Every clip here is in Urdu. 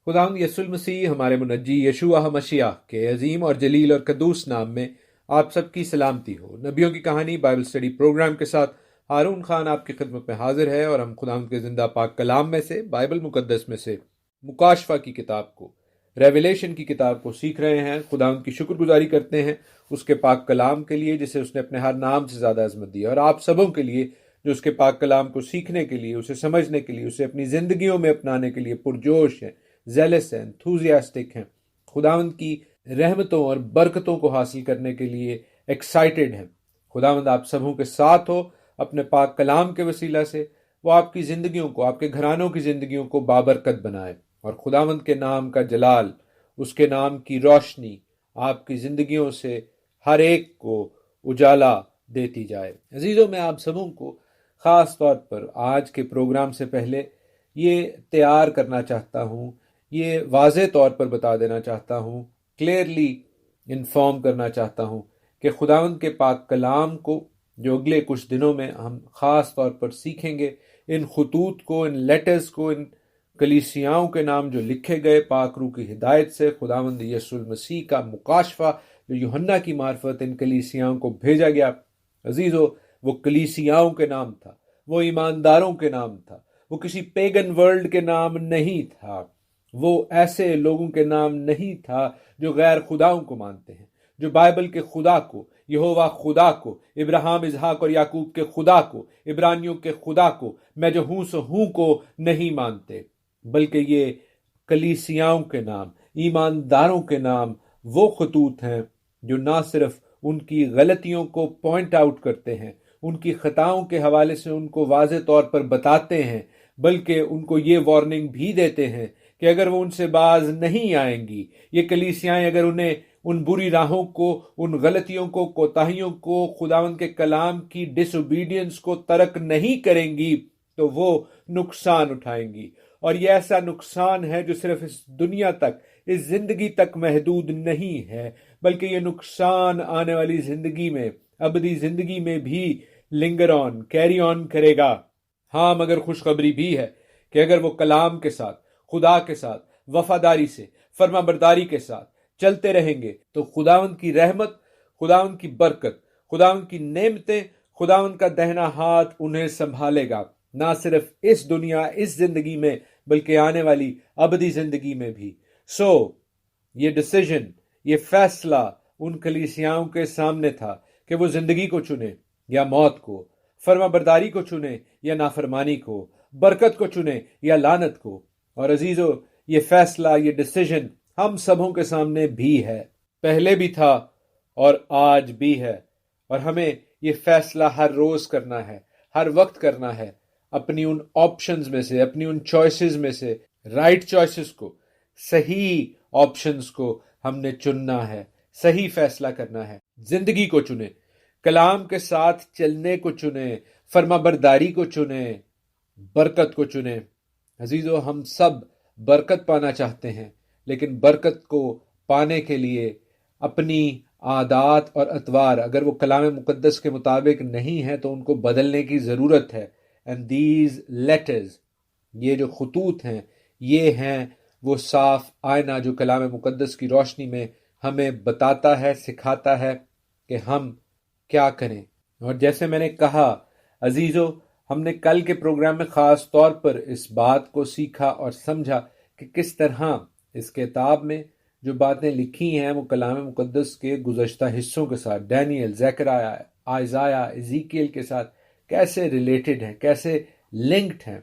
خداوند یسوع المسیح ہمارے منجی یشوع مشیح کے عظیم اور جلیل اور قدوس نام میں آپ سب کی سلامتی ہو۔ نبیوں کی کہانی بائبل اسٹڈی پروگرام کے ساتھ ہارون خان آپ کی خدمت میں حاضر ہے، اور ہم خداوند کے زندہ پاک کلام میں سے، بائبل مقدس میں سے مکاشفہ کی کتاب کو، ریویلیشن کی کتاب کو سیکھ رہے ہیں۔ خداوند کی شکر گزاری کرتے ہیں اس کے پاک کلام کے لیے جسے اس نے اپنے ہر نام سے زیادہ عظمت دی، اور آپ سبوں کے لیے جو اس کے پاک کلام کو سیکھنے کے لیے، اسے سمجھنے کے لیے، اسے اپنی زندگیوں میں اپنانے کے لیے پرجوش ہیں، زیلس ہیں، انتھوزیاسٹک ہیں، خداوند کی رحمتوں اور برکتوں کو حاصل کرنے کے لیے ایکسائٹڈ ہیں۔ خداوند آپ سبوں کے ساتھ ہو اپنے پاک کلام کے وسیلہ سے، وہ آپ کی زندگیوں کو، آپ کے گھرانوں کی زندگیوں کو بابرکت بنائے، اور خداوند کے نام کا جلال، اس کے نام کی روشنی آپ کی زندگیوں سے ہر ایک کو اجالا دیتی جائے۔ عزیزوں، میں آپ سبوں کو خاص طور پر آج کے پروگرام سے پہلے یہ تیار کرنا چاہتا ہوں، یہ واضح طور پر بتا دینا چاہتا ہوں، کلیئرلی انفارم کرنا چاہتا ہوں کہ خداوند کے پاک کلام کو جو اگلے کچھ دنوں میں ہم خاص طور پر سیکھیں گے، ان خطوط کو، ان لیٹرز کو، ان کلیسیاؤں کے نام جو لکھے گئے پاک روح کی ہدایت سے، خداوند یسوع المسیح کا مکاشفہ جو یوحنا کی معرفت ان کلیسیاؤں کو بھیجا گیا، عزیزو، وہ کلیسیاؤں کے نام تھا، وہ ایمانداروں کے نام تھا، وہ کسی پیگن ورلڈ کے نام نہیں تھا، وہ ایسے لوگوں کے نام نہیں تھا جو غیر خداؤں کو مانتے ہیں، جو بائبل کے خدا کو، یہوہ خدا کو، ابراہیم، اسحاق اور یعقوب کے خدا کو، عبرانیوں کے خدا کو، میں جو ہوں سو ہوں کو نہیں مانتے، بلکہ یہ کلیسیاؤں کے نام، ایمانداروں کے نام وہ خطوط ہیں جو نہ صرف ان کی غلطیوں کو پوائنٹ آؤٹ کرتے ہیں، ان کی خطاؤں کے حوالے سے ان کو واضح طور پر بتاتے ہیں، بلکہ ان کو یہ وارننگ بھی دیتے ہیں کہ اگر وہ ان سے باز نہیں آئیں گی، یہ کلیسیائیں اگر انہیں ان بری راہوں کو، ان غلطیوں کو، کوتاہیوں کو، خداوند کے کلام کی ڈس اوبیڈینس کو ترک نہیں کریں گی، تو وہ نقصان اٹھائیں گی، اور یہ ایسا نقصان ہے جو صرف اس دنیا تک، اس زندگی تک محدود نہیں ہے، بلکہ یہ نقصان آنے والی زندگی میں، ابدی زندگی میں بھی لنگر آن، کیری آن کرے گا۔ ہاں، مگر خوشخبری بھی ہے کہ اگر وہ کلام کے ساتھ، خدا کے ساتھ وفاداری سے، فرما برداری کے ساتھ چلتے رہیں گے، تو خداوند کی رحمت، خداوند کی برکت، خداوند کی نعمتیں، خداوند کا دہنا ہاتھ انہیں سنبھالے گا، نہ صرف اس دنیا، اس زندگی میں، بلکہ آنے والی ابدی زندگی میں بھی۔ یہ ڈیسیژن، یہ فیصلہ ان کلیسیاؤں کے سامنے تھا کہ وہ زندگی کو چنے یا موت کو، فرما برداری کو چنے یا نافرمانی کو، برکت کو چنے یا لعنت کو۔ اور عزیزو، یہ فیصلہ، یہ ڈیسیژن ہم سبوں کے سامنے بھی ہے، پہلے بھی تھا اور آج بھی ہے، اور ہمیں یہ فیصلہ ہر روز کرنا ہے، ہر وقت کرنا ہے، اپنی ان آپشنز میں سے، اپنی ان چوائسز میں سے رائٹ چوائسز کو، صحیح آپشنز کو ہم نے چننا ہے، صحیح فیصلہ کرنا ہے، زندگی کو چنیں، کلام کے ساتھ چلنے کو چنیں، فرما برداری کو چنیں، برکت کو چنیں۔ عزیزو، ہم سب برکت پانا چاہتے ہیں، لیکن برکت کو پانے کے لیے اپنی عادات اور اطوار اگر وہ کلام مقدس کے مطابق نہیں ہیں تو ان کو بدلنے کی ضرورت ہے۔ and these letters، یہ جو خطوط ہیں، یہ ہیں وہ صاف آئینہ جو کلام مقدس کی روشنی میں ہمیں بتاتا ہے، سکھاتا ہے کہ ہم کیا کریں۔ اور جیسے میں نے کہا عزیزو، ہم نے کل کے پروگرام میں خاص طور پر اس بات کو سیکھا اور سمجھا کہ کس طرح اس کتاب میں جو باتیں لکھی ہیں وہ کلام مقدس کے گزشتہ حصوں کے ساتھ، ڈینیل، زکریا، آئزایا، ایزیکیل کے ساتھ کیسے ریلیٹڈ ہیں، کیسے لنکڈ ہیں۔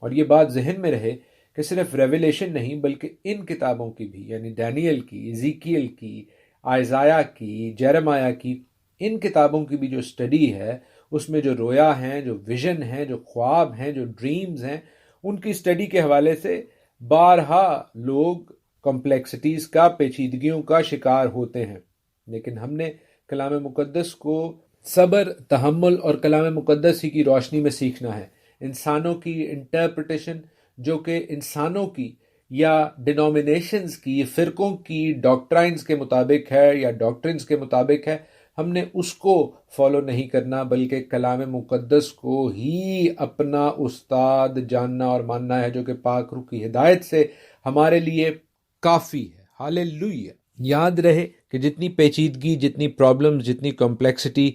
اور یہ بات ذہن میں رہے کہ صرف ریویلیشن نہیں، بلکہ ان کتابوں کی بھی، یعنی ڈینیل کی، ایزیکیل کی، آئزایا کی، جیرمایا کی، ان کتابوں کی بھی جو اسٹڈی ہے، اس میں جو رویا ہیں، جو ویژن ہیں، جو خواب ہیں، جو ڈریمز ہیں، ان کی اسٹڈی کے حوالے سے بارہا لوگ کمپلیکسٹیز کا، پیچیدگیوں کا شکار ہوتے ہیں، لیکن ہم نے کلام مقدس کو صبر، تحمل اور کلام مقدس ہی کی روشنی میں سیکھنا ہے۔ انسانوں کی انٹرپریٹیشن جو کہ انسانوں کی یا ڈینومینیشنز کی، فرقوں کی ڈاکٹرائنز کے مطابق ہے یا ڈاکٹرنز کے مطابق ہے، ہم نے اس کو فالو نہیں کرنا، بلکہ کلام مقدس کو ہی اپنا استاد جاننا اور ماننا ہے، جو کہ پاک روح کی ہدایت سے ہمارے لیے کافی ہے۔ ہاللیلویہ۔ یاد رہے کہ جتنی پیچیدگی، جتنی پرابلمز، جتنی کمپلیکسٹی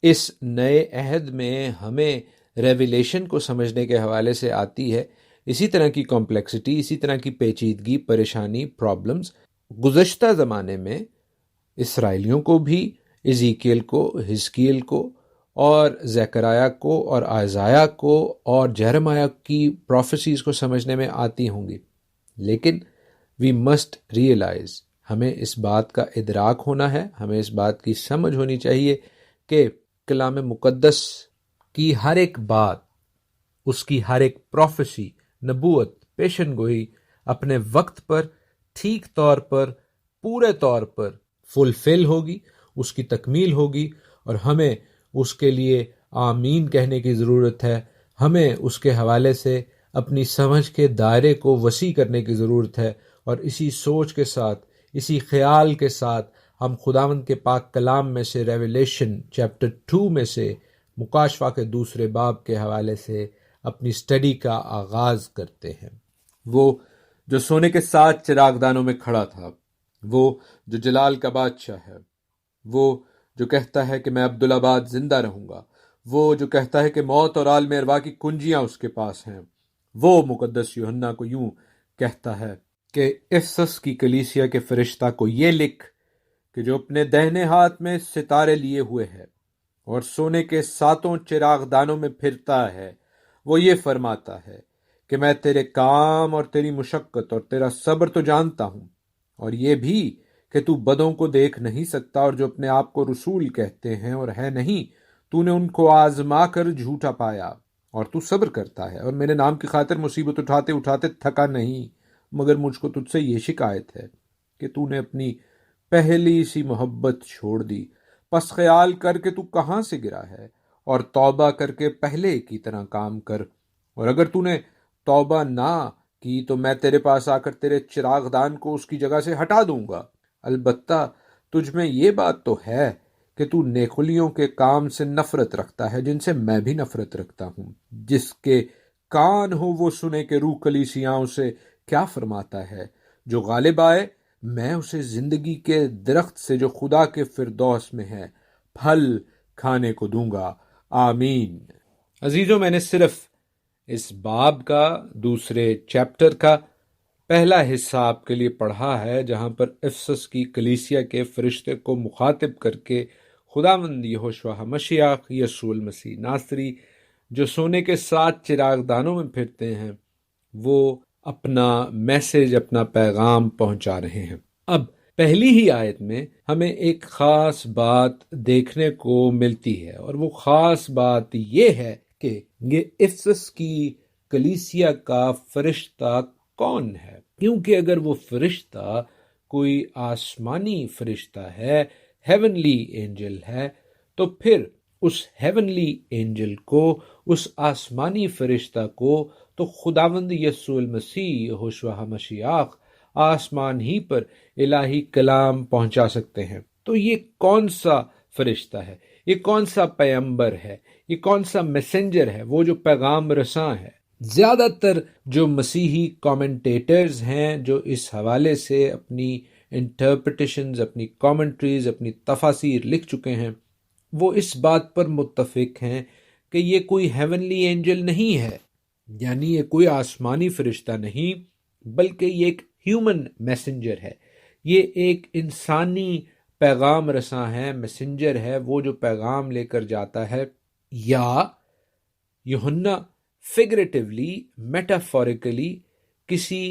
اس نئے عہد میں ہمیں ریویلیشن کو سمجھنے کے حوالے سے آتی ہے، اسی طرح کی کمپلیکسٹی، اسی طرح کی پیچیدگی، پریشانی، پرابلمز گزشتہ زمانے میں اسرائیلیوں کو بھی، ایزیکیل کو، حزقیل کو اور زکریا کو اور آئزایا کو اور جرمیہ کی پروفیسیز کو سمجھنے میں آتی ہوں گی، لیکن وی مسٹ ریئلائز، ہمیں اس بات کا ادراک ہونا ہے، ہمیں اس بات کی سمجھ ہونی چاہیے کہ کلام مقدس کی ہر ایک بات، اس کی ہر ایک پروفیسی، نبوت، پیشن گوئی اپنے وقت پر، ٹھیک طور پر، پورے طور پر فلفل ہوگی، اس کی تکمیل ہوگی، اور ہمیں اس کے لیے آمین کہنے کی ضرورت ہے۔ ہمیں اس کے حوالے سے اپنی سمجھ کے دائرے کو وسیع کرنے کی ضرورت ہے، اور اسی سوچ کے ساتھ، اسی خیال کے ساتھ ہم خداوند کے پاک کلام میں سے، ریویلیشن چیپٹر 2 میں سے، مکاشفہ کے 2 باب کے حوالے سے اپنی سٹڈی کا آغاز کرتے ہیں۔ وہ جو سونے کے 7 چراغ دانوں میں کھڑا تھا، وہ جو جلال کا بادشاہ ہے، وہ جو کہتا ہے کہ میں عبدالآباد زندہ رہوں گا، وہ جو کہتا ہے کہ موت اور عالم ارواح کی کنجیاں اس کے پاس ہیں، وہ مقدس یوحنا کو یوں کہتا ہے کہ افسس کی کلیسیا کے فرشتہ کو یہ لکھ کہ جو اپنے دہنے ہاتھ میں ستارے لیے ہوئے ہے اور سونے کے 7 چراغ دانوں میں پھرتا ہے، وہ یہ فرماتا ہے کہ میں تیرے کام اور تیری مشقت اور تیرا صبر تو جانتا ہوں، اور یہ بھی کہ تو بدوں کو دیکھ نہیں سکتا، اور جو اپنے آپ کو رسول کہتے ہیں اور ہے نہیں، تو نے ان کو آزما کر جھوٹا پایا، اور تو صبر کرتا ہے اور میرے نام کی خاطر مصیبت اٹھاتے اٹھاتے تھکا نہیں، مگر مجھ کو تجھ سے یہ شکایت ہے کہ تو نے اپنی پہلی سی محبت چھوڑ دی۔ پس خیال کر کہ تو کہاں سے گرا ہے، اور توبہ کر کے پہلے کی طرح کام کر، اور اگر تو نے توبہ نہ کی تو میں تیرے پاس آ کر تیرے چراغ دان کو اس کی جگہ سے ہٹا دوں گا۔ البتہ تجھ میں یہ بات تو ہے کہ تو نیکولیوں کے کام سے نفرت رکھتا ہے، جن سے میں بھی نفرت رکھتا ہوں۔ جس کے کان ہو وہ سنے کہ روح کلیسیاؤں سے کیا فرماتا ہے۔ جو غالب آئے میں اسے زندگی کے درخت سے جو خدا کے فردوس میں ہے پھل کھانے کو دوں گا۔ آمین۔ عزیزوں، میں نے صرف اس باب کا 2 چیپٹر کا پہلا حصہ آپ کے لیے پڑھا ہے، جہاں پر افسس کی کلیسیا کے فرشتے کو مخاطب کر کے خداوند یہوشع مسیح یسوع المسیح ناصری، جو سونے کے 7 چراغ دانوں میں پھرتے ہیں، وہ اپنا میسج، اپنا پیغام پہنچا رہے ہیں۔ اب پہلی ہی آیت میں ہمیں ایک خاص بات دیکھنے کو ملتی ہے، اور وہ خاص بات یہ ہے کہ یہ افسس کی کلیسیا کا فرشتہ کون ہے؟ کیونکہ اگر وہ فرشتہ کوئی آسمانی فرشتہ ہے، ہیونلی اینجل ہے، تو پھر اس ہیونلی اینجل کو، اس آسمانی فرشتہ کو تو خداوند یسوع المسیح یہوشع مسیح آسمان ہی پر الہی کلام پہنچا سکتے ہیں۔ تو یہ کون سا فرشتہ ہے؟ یہ کون سا پیمبر ہے؟ یہ کون سا میسنجر ہے؟ وہ جو پیغام رساں ہے۔ زیادہ تر جو مسیحی کامنٹیٹرز ہیں، جو اس حوالے سے اپنی انٹرپریٹیشنز، اپنی کامنٹریز، اپنی تفاسیر لکھ چکے ہیں، وہ اس بات پر متفق ہیں کہ یہ کوئی ہیونلی اینجل نہیں ہے، یعنی یہ کوئی آسمانی فرشتہ نہیں، بلکہ یہ ایک ہیومن میسنجر ہے، یہ ایک انسانی پیغام رساں ہے، میسنجر ہے، وہ جو پیغام لے کر جاتا ہے۔ یا یوحنا فگریٹیولی، میٹافوریکلی کسی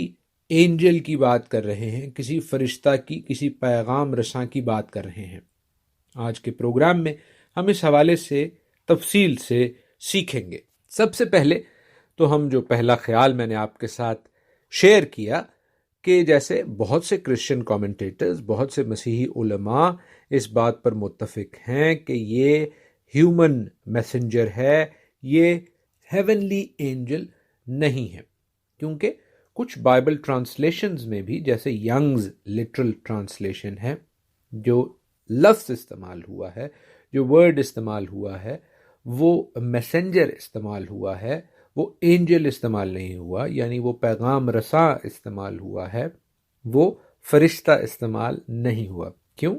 اینجل کی بات کر رہے ہیں، کسی فرشتہ کی، کسی پیغام رساں کی بات کر رہے ہیں۔ آج کے پروگرام میں ہم اس حوالے سے تفصیل سے سیکھیں گے۔ سب سے پہلے تو ہم جو پہلا خیال میں نے آپ کے ساتھ شیئر کیا کہ جیسے بہت سے کرسچن کامنٹیٹرز، بہت سے مسیحی علماء اس بات پر متفق ہیں کہ یہ ہیومن میسنجر ہے، یہ ہیونلی اینجل نہیں ہے، کیونکہ کچھ بائبل ٹرانسلیشنز میں بھی، جیسے ینگز لٹرل ٹرانسلیشن ہے جو لفظ استعمال ہوا ہے، جو ورڈ استعمال ہوا ہے، وہ میسنجر استعمال ہوا ہے، وہ اینجل استعمال نہیں ہوا، یعنی وہ پیغام رساں استعمال ہوا ہے، وہ فرشتہ استعمال نہیں ہوا۔ کیوں؟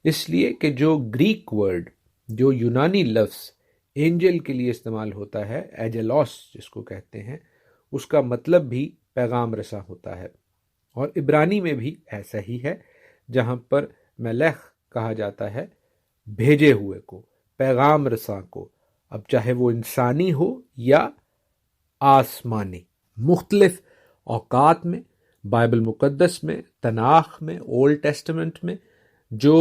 اس لیے کہ جو گریک ورڈ، جو یونانی لفظ اینجل کے لیے استعمال ہوتا ہے، ایجلوس جس کو کہتے ہیں، اس کا مطلب بھی پیغام رساں ہوتا ہے، اور عبرانی میں بھی ایسا ہی ہے، جہاں پر ملخ کہا جاتا ہے بھیجے ہوئے کو، پیغام رساں کو، اب چاہے وہ انسانی ہو یا آسمانی۔ مختلف اوقات میں بائبل مقدس میں، تناخ میں، اولڈ ٹیسٹمنٹ میں جو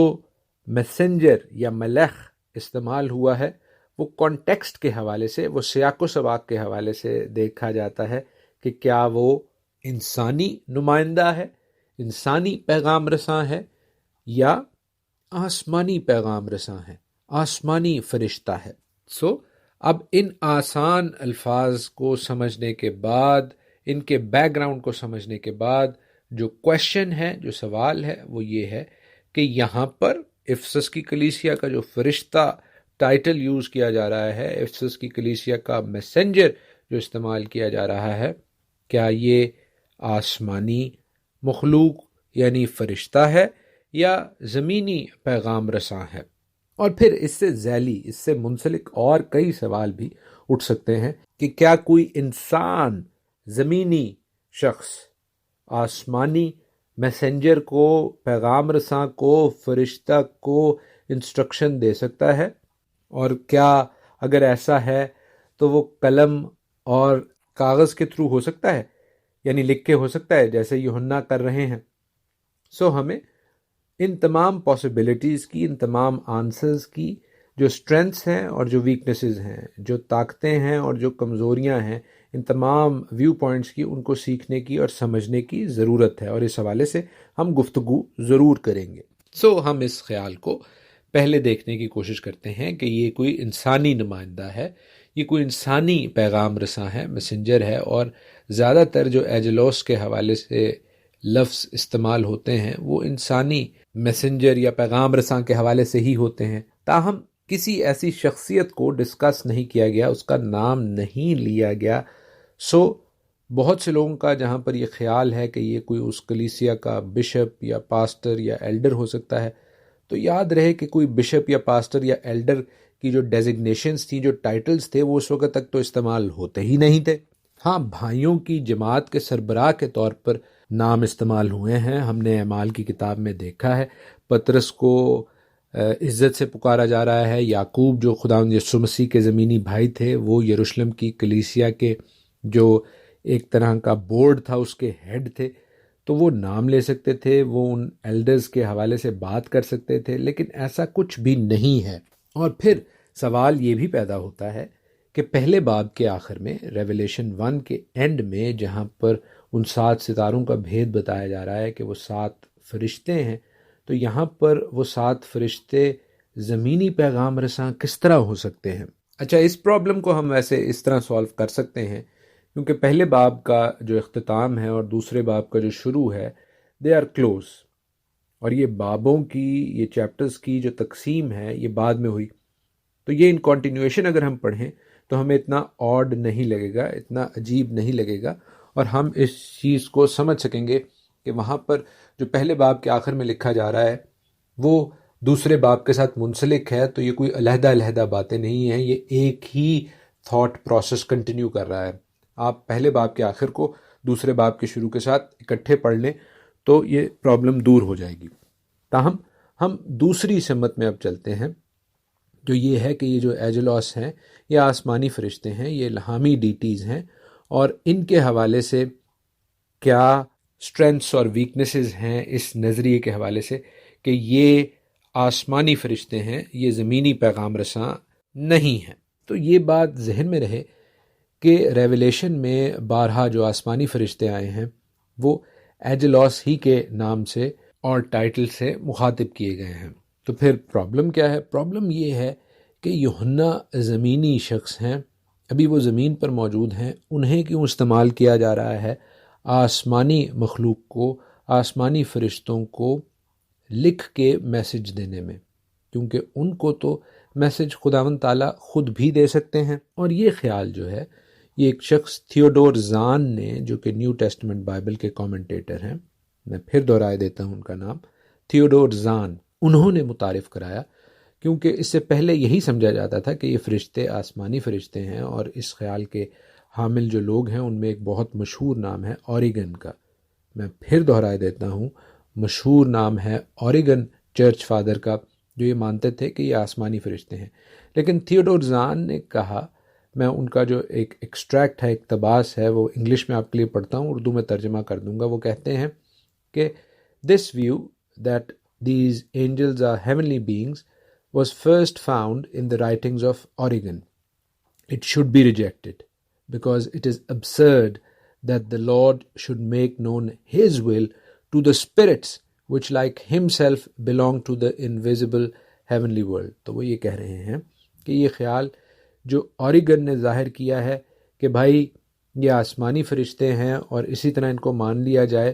میسنجر یا ملخ استعمال ہوا ہے، وہ کانٹیکسٹ کے حوالے سے، وہ سیاق و سباق کے حوالے سے دیکھا جاتا ہے کہ کیا وہ انسانی نمائندہ ہے، انسانی پیغام رساں ہے، یا آسمانی پیغام رساں ہے، آسمانی فرشتہ ہے۔ اب ان آسان الفاظ کو سمجھنے کے بعد، ان کے بیک گراؤنڈ کو سمجھنے کے بعد، جو کویشچن ہے، جو سوال ہے، وہ یہ ہے کہ یہاں پر افسس کی کلیسیا کا جو فرشتہ ٹائٹل یوز کیا جا رہا ہے، افسس کی کلیسیا کا میسنجر جو استعمال کیا جا رہا ہے، کیا یہ آسمانی مخلوق یعنی فرشتہ ہے یا زمینی پیغام رساں ہے؟ اور پھر اس سے ذیلی، اس سے منسلک اور کئی سوال بھی اٹھ سکتے ہیں کہ کیا کوئی انسان، زمینی شخص، آسمانی میسنجر کو، پیغام رساں کو، فرشتہ کو انسٹرکشن دے سکتا ہے؟ اور کیا اگر ایسا ہے تو وہ قلم اور کاغذ کے تھرو ہو سکتا ہے، یعنی لکھ کے ہو سکتا ہے جیسے یوحنا کر رہے ہیں؟ ہمیں ان تمام پاسبلٹیز کی، ان تمام آنسرز کی، جو اسٹرینتھس ہیں اور جو ویکنیسز ہیں، جو طاقتیں ہیں اور جو کمزوریاں ہیں، ان تمام ویو پوائنٹس کی، ان کو سیکھنے کی اور سمجھنے کی ضرورت ہے، اور اس حوالے سے ہم گفتگو ضرور کریں گے۔ ہم اس خیال کو پہلے دیکھنے کی کوشش کرتے ہیں کہ یہ کوئی انسانی نمائندہ ہے، یہ کوئی انسانی پیغام رساں ہے، میسنجر ہے، اور زیادہ تر جو ایجلوس کے حوالے سے لفظ استعمال ہوتے ہیں وہ انسانی میسنجر یا پیغام رساں کے حوالے سے ہی ہوتے ہیں۔ تاہم کسی ایسی شخصیت کو ڈسکس نہیں کیا گیا، اس کا نام نہیں لیا گیا۔ بہت سے لوگوں کا جہاں پر یہ خیال ہے کہ یہ کوئی اس کلیسیا کا بشپ یا پاسٹر یا ایلڈر ہو سکتا ہے، تو یاد رہے کہ کوئی بشپ یا پاسٹر یا ایلڈر کی جو ڈیزگنیشنز تھیں، جو ٹائٹلز تھے، وہ اس وقت تک تو استعمال ہوتے ہی نہیں تھے۔ ہاں، بھائیوں کی جماعت کے سربراہ کے طور پر نام استعمال ہوئے ہیں۔ ہم نے اعمال کی کتاب میں دیکھا ہے، پطرس کو عزت سے پکارا جا رہا ہے، یعقوب جو خداوند یسوع مسیح کے زمینی بھائی تھے، وہ یروشلم کی کلیسیا کے جو ایک طرح کا بورڈ تھا، اس کے ہیڈ تھے، تو وہ نام لے سکتے تھے، وہ ان ایلڈرز کے حوالے سے بات کر سکتے تھے، لیکن ایسا کچھ بھی نہیں ہے۔ اور پھر سوال یہ بھی پیدا ہوتا ہے کہ پہلے باب کے آخر میں، ریویلیشن 1 کے اینڈ میں، جہاں پر ان 7 ستاروں کا بھید بتایا جا رہا ہے کہ وہ 7 فرشتے ہیں، تو یہاں پر وہ 7 فرشتے زمینی پیغام رساں کس طرح ہو سکتے ہیں؟ اچھا، اس پرابلم کو ہم ویسے اس طرح سولو کر سکتے ہیں، کیونکہ پہلے باب کا جو اختتام ہے اور دوسرے باب کا جو شروع ہے، دے آر کلوز، اور یہ بابوں کی، یہ چیپٹرز کی جو تقسیم ہے، یہ بعد میں ہوئی، تو یہ ان کنٹینیویشن اگر ہم پڑھیں تو ہمیں اتنا آڈ نہیں لگے گا، اتنا عجیب نہیں لگے گا، اور ہم اس چیز کو سمجھ سکیں گے کہ وہاں پر جو پہلے باب کے آخر میں لکھا جا رہا ہے وہ دوسرے باب کے ساتھ منسلک ہے، تو یہ کوئی علیحدہ علیحدہ باتیں نہیں ہیں، یہ ایک ہی تھاٹ پروسیس کنٹینیو کر رہا ہے۔ آپ پہلے باب کے آخر کو دوسرے باب کے شروع کے ساتھ اکٹھے پڑھ لیں تو یہ پرابلم دور ہو جائے گی۔ تاہم ہم دوسری سمت میں اب چلتے ہیں، جو یہ ہے کہ یہ جو ایجلوس ہیں، یہ آسمانی فرشتے ہیں، یہ الہامی ڈیٹیز ہیں، اور ان کے حوالے سے کیا اسٹرینتھس اور ویکنیسز ہیں اس نظریے کے حوالے سے کہ یہ آسمانی فرشتے ہیں، یہ زمینی پیغام رساں نہیں ہیں۔ تو یہ بات ذہن میں رہے کہ ریویلیشن میں بارہا جو آسمانی فرشتے آئے ہیں وہ ایجلوس ہی کے نام سے اور ٹائٹل سے مخاطب کیے گئے ہیں۔ تو پھر پرابلم کیا ہے؟ پرابلم یہ ہے کہ یوحنا زمینی شخص ہیں، ابھی وہ زمین پر موجود ہیں، انہیں کیوں استعمال کیا جا رہا ہے آسمانی مخلوق کو، آسمانی فرشتوں کو لکھ کے میسج دینے میں؟ کیونکہ ان کو تو میسج خداوند تعالیٰ خود بھی دے سکتے ہیں۔ اور یہ خیال جو ہے یہ ایک شخص تھیوڈور زان نے، جو کہ نیو ٹیسٹمنٹ بائبل کے کامنٹیٹر ہیں، میں پھر دہرائے دیتا ہوں ان کا نام، تھیوڈور زان، انہوں نے متعارف کرایا، کیونکہ اس سے پہلے یہی سمجھا جاتا تھا کہ یہ فرشتے آسمانی فرشتے ہیں، اور اس خیال کے حامل جو لوگ ہیں ان میں ایک بہت مشہور نام ہے اوریگن کا۔ میں پھر دہرائے دیتا ہوں، مشہور نام ہے اوریگن چرچ فادر کا، جو یہ مانتے تھے کہ یہ آسمانی فرشتے ہیں۔ لیکن تھیوڈور زان نے کہا، میں ان کا جو ایک ایکسٹریکٹ ہے، اقتباس ہے، وہ انگلش میں آپ کے لیے پڑھتا ہوں، اردو میں ترجمہ کر دوں گا۔ وہ کہتے ہیں کہ this view that these angels are heavenly beings was first found in the writings of Origen. It should be rejected because it is absurd that the Lord should make known His will to the spirits which like Himself belong to the invisible heavenly world. تو وہ یہ کہہ رہے ہیں کہ یہ خیال جو اوریگن نے ظاہر کیا ہے کہ بھائی یہ آسمانی فرشتے ہیں اور اسی طرح ان کو مان لیا جائے،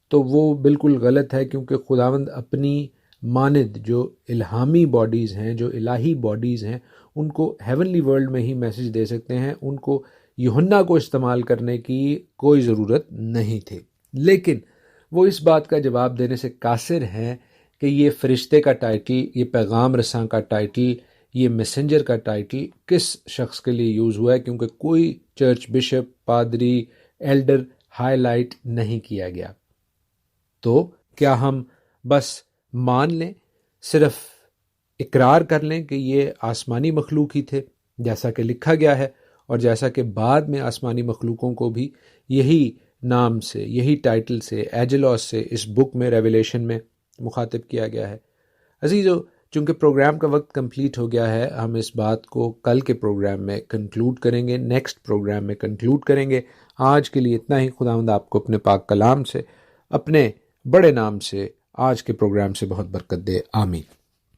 تو وہ بالکل غلط ہے، کیونکہ خداوند اپنی ماند جو الہامی باڈیز ہیں، جو الہی باڈیز ہیں، ان کو ہیونلی ورلڈ میں ہی میسج دے سکتے ہیں، ان کو یوحنا کو استعمال کرنے کی کوئی ضرورت نہیں تھی۔ لیکن وہ اس بات کا جواب دینے سے قاصر ہیں کہ یہ فرشتے کا ٹائٹل، یہ پیغام رساں کا ٹائٹل، یہ میسنجر کا ٹائٹل کس شخص کے لیے یوز ہوا ہے، کیونکہ کوئی چرچ بشپ، پادری، ایلڈر ہائی لائٹ نہیں کیا گیا۔ تو کیا ہم بس مان لیں، صرف اقرار کر لیں کہ یہ آسمانی مخلوق ہی تھے جیسا کہ لکھا گیا ہے، اور جیسا کہ بعد میں آسمانی مخلوقوں کو بھی یہی نام سے، یہی ٹائٹل سے، ایجلوس سے اس بک میں، ریویلیشن میں مخاطب کیا گیا ہے؟ عزیزو، چونکہ پروگرام کا وقت کمپلیٹ ہو گیا ہے، ہم اس بات کو کل کے پروگرام میں کنکلوڈ کریں گے، نیکسٹ پروگرام میں کنکلوڈ کریں گے۔ آج کے لیے اتنا ہی۔ خداوند آپ کو اپنے پاک کلام سے، اپنے بڑے نام سے، آج کے پروگرام سے بہت برکت دے، آمین۔